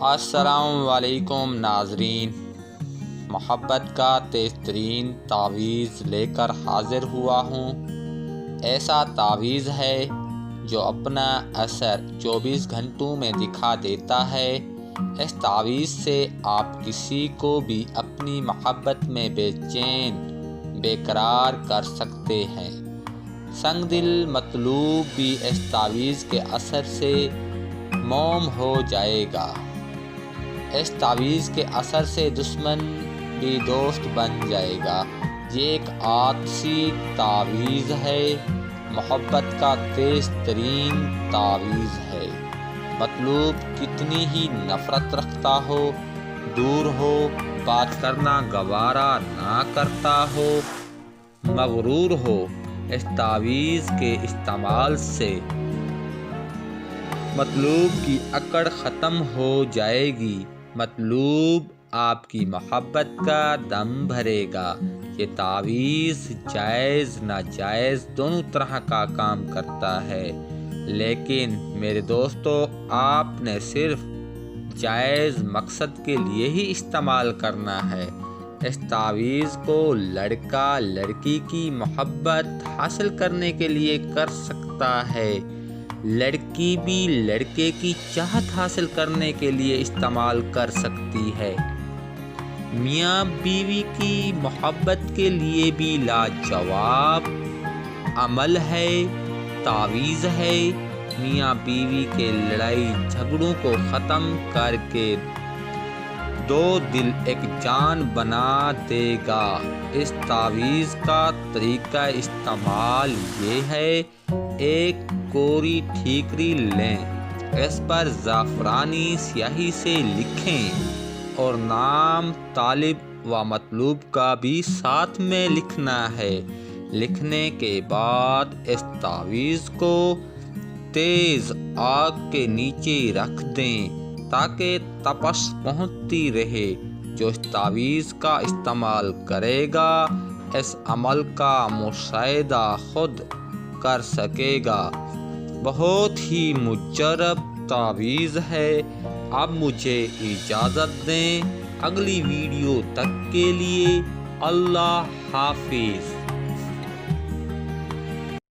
السلام علیکم ناظرین، محبت کا تیز ترین تعویذ لے کر حاضر ہوا ہوں۔ ایسا تعویذ ہے جو اپنا اثر 24 گھنٹوں میں دکھا دیتا ہے۔ اس تعویذ سے آپ کسی کو بھی اپنی محبت میں بے چین بے قرار کر سکتے ہیں۔ سنگ دل مطلوب بھی اس تعویذ کے اثر سے موم ہو جائے گا۔ اس تعویذ کے اثر سے دشمن بھی دوست بن جائے گا۔ یہ ایک عاطسی تعویذ ہے، محبت کا تیز ترین تعویذ ہے۔ مطلوب کتنی ہی نفرت رکھتا ہو، دور ہو، بات کرنا گوارا نہ کرتا ہو، مغرور ہو، اس تعویذ کے استعمال سے مطلوب کی اکڑ ختم ہو جائے گی۔ مطلوب آپ کی محبت کا دم بھرے گا۔ یہ تعویذ جائز ناجائز دونوں طرح کا کام کرتا ہے، لیکن میرے دوستو، آپ نے صرف جائز مقصد کے لیے ہی استعمال کرنا ہے۔ اس تعویذ کو لڑکا لڑکی کی محبت حاصل کرنے کے لیے کر سکتا ہے، لڑکی بھی لڑکے کی چاہت حاصل کرنے کے لیے استعمال کر سکتی ہے۔ میاں بیوی کی محبت کے لیے بھی لاجواب عمل ہے، تعویذ ہے۔ میاں بیوی کے لڑائی جھگڑوں کو ختم کر کے دو دل ایک جان بنا دے گا۔ اس تعویذ کا طریقہ استعمال یہ ہے: ایک کوری ٹھیکری لیں، اس پر زعفرانی سیاہی سے لکھیں اور نام طالب و مطلوب کا بھی ساتھ میں لکھنا ہے۔ لکھنے کے بعد اس تعویذ کو تیز آگ کے نیچے رکھ دیں تاکہ تپش پہنچتی رہے۔ جو اس تعویذ کا استعمال کرے گا، اس عمل کا مشاہدہ خود کر سکے گا۔ بہت ہی مجرب تعویذ ہے۔ اب مجھے اجازت دیں، اگلی ویڈیو تک کے لیے اللہ حافظ۔